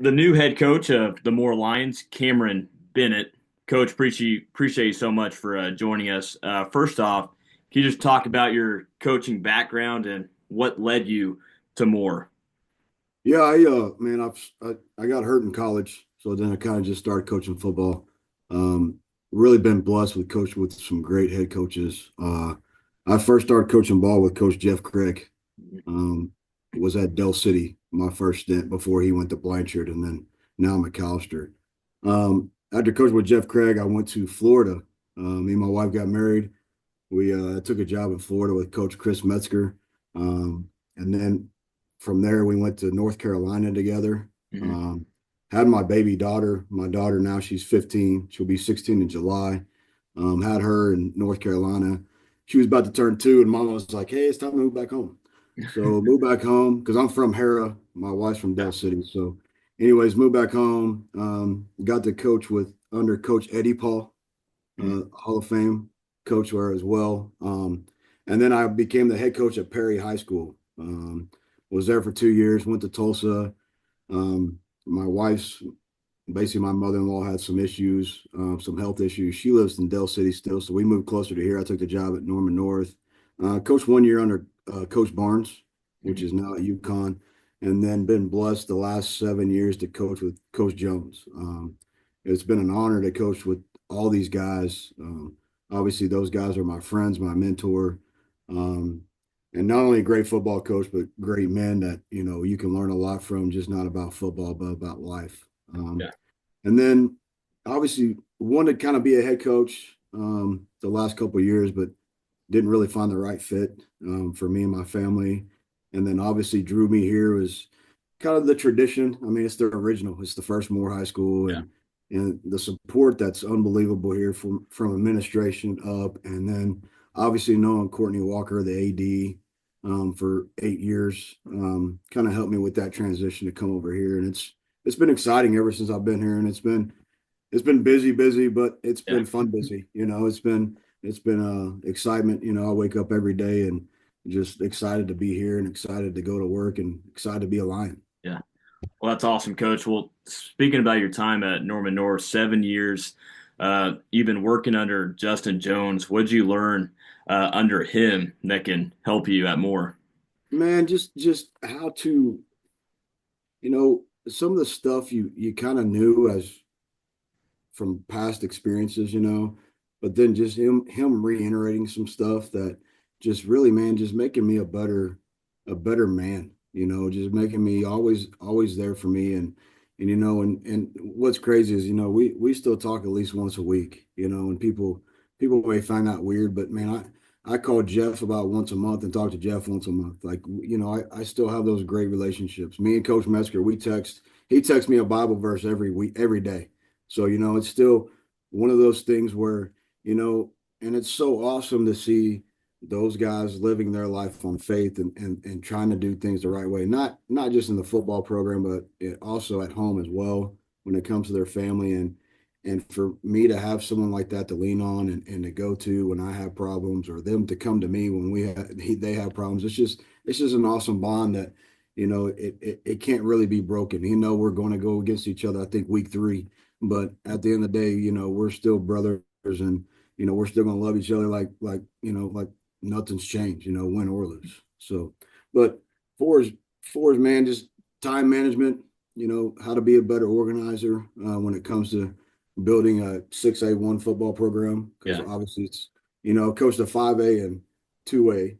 the new head coach of the Moore Lions, Cameron Bennett. Coach, appreciate you so much for joining us. First off, can you just talk about your coaching background and what led you to Moore? Yeah, man, I got hurt in college, so then I kind of just started coaching football. Really been blessed with coaching with some great head coaches. I first started coaching ball with Coach Jeff Craig. Um, was at Dell City my first stint before he went to Blanchard, and then now McAllister. After coaching with Jeff Craig, I went to Florida. Me and my wife got married. We took a job in Florida with Coach Chris Metzger, and then from there we went to North Carolina together. Mhm. Um, had my baby daughter. My daughter now she's 15. She'll be 16 in July. Had her in North Carolina. She was about to turn 2, and Mama was like, "Hey, it's time to move back home." So moved back home because I'm from Hera. My wife's from Yeah. Dell City. So, anyways, moved back home. Got to coach with under Coach Eddie Paul, Mhm. Hall of Fame coach there as well. And then I became the head coach at Perry High School. Was there for 2 years. Went to Tulsa. My wife's basically my mother-in-law had some issues, some health issues. She lives in Dell City still, so we moved closer to here. I took the job at Norman North. Coached 1 year under Coach Barnes, which Mhm. is now at UConn, and then been blessed the last 7 years to coach with Coach Jones. It's been an honor to coach with all these guys. Obviously, those guys are my friends, my mentor, um, and not only a great football coach, but great men that you can learn a lot from. Just not about football, but about life. Yeah. And then obviously wanted to kind of be a head coach the last couple of years, but didn't really find the right fit for me and my family. And then obviously drew me here was kind of the tradition. I mean, it's the original. It's the first Moore High School, Yeah. and the support that's unbelievable here from administration up, and then obviously knowing Courtney Walker, the AD, for 8 years, kind of helped me with that transition to come over here, and it's been exciting ever since I've been here, and it's been busy, but it's Yeah. been fun busy. It's been excitement. I wake up every day and just excited to be here and excited to go to work and excited to be a Lion. Yeah. Well, that's awesome, Coach. Well, speaking about your time at Norman North, 7 years, you've been working under Justin Jones. What'd you learn under him that can help you at Moore? Man, just how to, some of the stuff you kind of knew as from past experiences, but then just him reiterating some stuff that just really, man, just making me a better man, just making me always there for me. And what's crazy is, we still talk at least once a week, and people may find that weird, but man, I call Jeff about once a month and talk to Jeff once a month. Like, I still have those great relationships. Me and Coach Metzger, he texts me a Bible verse every week, every day. So, it's still one of those things where, and it's so awesome to see those guys living their life on faith and trying to do things the right way. Not just in the football program, but also at home as well when it comes to their family. And for me to have someone like that to lean on and to go to when I have problems, or them to come to me when they have problems, it's just an awesome bond that, it can't really be broken. We're going to go against each other, I think week 3, but at the end of the day, we're still brothers, and we're still gonna love each other like nothing's changed, win or lose. So, but for as man, just time management, how to be a better organizer when it comes to building a 6A1 football program, because Yeah. obviously it's coached a 5A and 2A,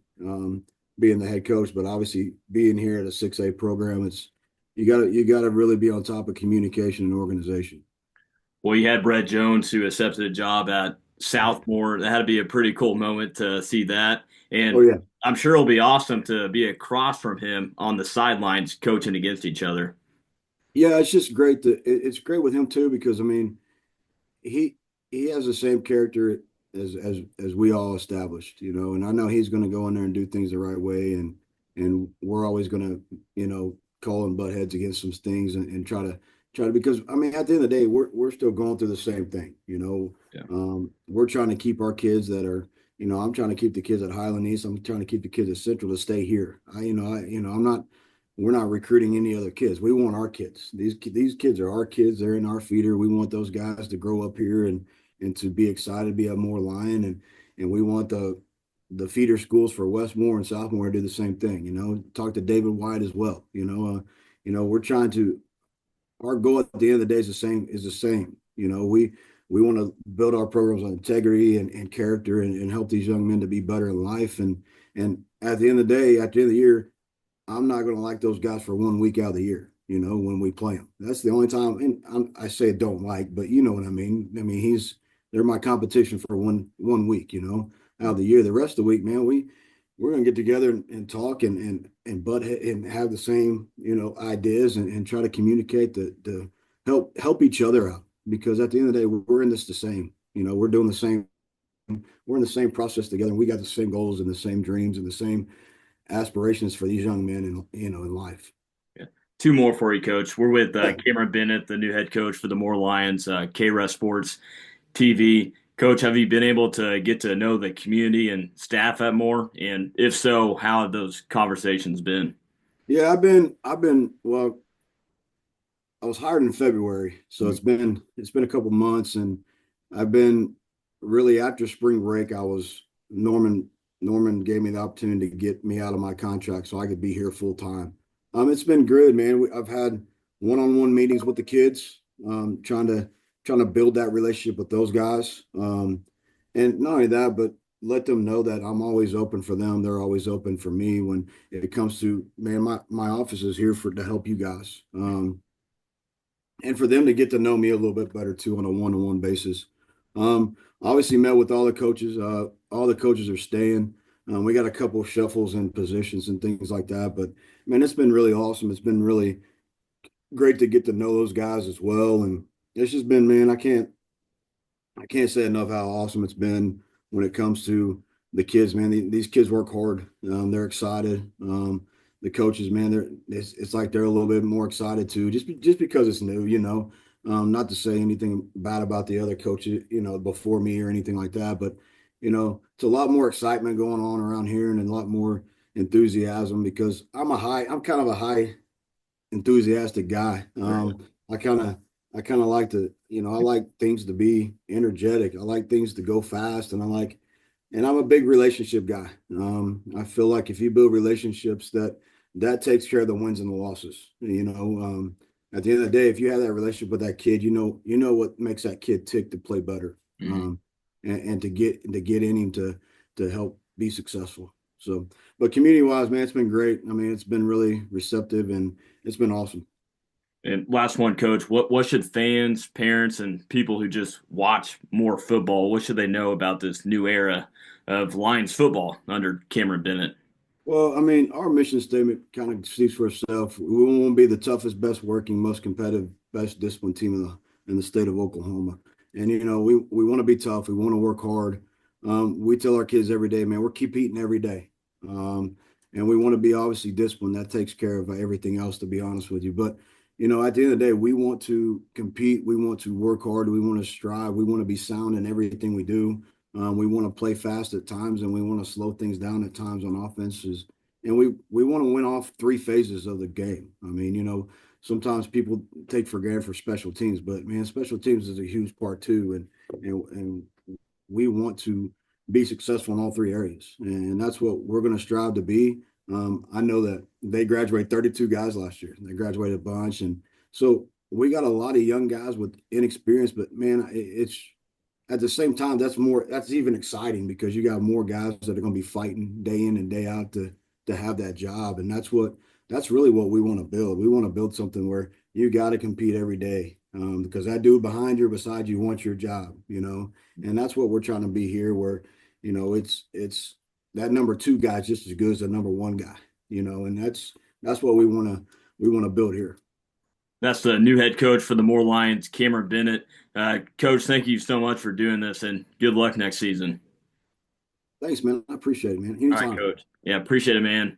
being the head coach, but obviously being here at a 6A program, it's you gotta really be on top of communication and organization. Well, you had Brett Jones who accepted a job at Southmore. That had to be a pretty cool moment to see that. Oh And yeah. I'm sure it'll be awesome to be across from him on the sidelines coaching against each other. Yeah, it's just great it's great with him too, because I mean he he has the same character as we all established, and I know he's going to go in there and do things the right way, and we're always going to, call and butt heads against some things, and try to, because I mean at the end of the day we're still going through the same thing, Yeah. we're trying to keep our kids that are, I'm trying to keep the kids at Highland East, I'm trying to keep the kids at Central to stay here. I'm not we're not recruiting any other kids. We want our kids. These kids are our kids. They're in our feeder. We want those guys to grow up here and to be excited, be a more Lion, and we want the feeder schools for Westmore and Southmore to do the same thing. Talk to David White as well. We're trying to. Our goal at the end of the day is the same. We want to build our programs on integrity and character and help these young men to be better in life. And at the end of the day, at the end of the year, I'm not going to like those guys for 1 week out of the year, when we play them. That's the only time, and I say don't like, but you know what I mean. I mean, they're my competition for one week, out of the year. The rest of the week, man, we're going to get together and talk and butt and have the same, ideas and try to communicate to help each other out. Because at the end of the day, we're in this the same. We're doing the same. We're in the same process together. And we got the same goals and the same dreams and the same aspirations for these young men in life. Yeah. Two more for you, Coach. We're with Yeah. Cameron Bennett, the new head coach for the Moore Lions, KRES Sports TV. Coach, have you been able to get to know the community and staff at Moore? And if so, how have those conversations been? Yeah, well, I was hired in February, so it's been a couple months, and I've been really after spring break. I was Norman gave me the opportunity to get me out of my contract so I could be here full time. It's been good, man. I've had one-on-one meetings with the kids, trying to build that relationship with those guys, and not only that, but let them know that I'm always open for them. They're always open for me when it comes to, man, my office is here to help you guys. And for them to get to know me a little bit better too on a one-on-one basis. Obviously met with all the coaches. All the coaches are staying. We got a couple of shuffles in positions and things like that. But man, it's been really awesome. It's been really great to get to know those guys as well. And it's just been, man, I can't say enough how awesome it's been when it comes to the kids, man. These kids work hard. They're excited. The coaches, man, it's like they're a little bit more excited too, just because it's new. Not to say anything bad about the other coaches, before me or anything like that, but it's a lot more excitement going on around here and a lot more enthusiasm because I'm kind of a high enthusiastic guy. Right. I kind of I kind of like to, I like things to be energetic. I like things to go fast, and I'm a big relationship guy. I feel like if you build relationships, that takes care of the wins and the losses. At the end of the day, if you have that relationship with that kid, you know what makes that kid tick to play better, Mhm. and to get in him to help be successful. So, but community wise, man, it's been great. I mean, it's been really receptive and it's been awesome. And last one, Coach, what should fans, parents, and people who just watch more football, what should they know about this new era of Lions football under Cameron Bennett? Well, I mean, our mission statement kind of speaks for itself. We want to be the toughest, best working, most competitive, best disciplined team in the state of Oklahoma. And we want to be tough. We want to work hard. We tell our kids every day, man, we're competing every day. And we want to be obviously disciplined. That takes care of everything else, to be honest with you. But at the end of the day, we want to compete. We want to work hard. We want to strive. We want to be sound in everything we do. We want to play fast at times, and we want to slow things down at times on offenses. And we want to win off three phases of the game. I mean, sometimes people take for granted for special teams, but man, special teams is a huge part too. And we want to be successful in all three areas, and that's what we're going to strive to be. I know that they graduated 32 guys last year. They graduated a bunch, and so we got a lot of young guys with inexperience. But man, it's at the same time, that's even exciting because you got more guys that are going to be fighting day in and day out to have that job. And that's really what we want to build. We want to build something where you got to compete every day, because that dude behind you or beside you wants your job. And that's what we're trying to be here, where it's that number two guy's just as good as the number one guy. And that's what we want to build here. That's the new head coach for the Moore Lions, Cameron Bennett. Coach, thank you so much for doing this, and good luck next season. Thanks, man. I appreciate it, man. All right, Anytime. Coach. Yeah, appreciate it, man.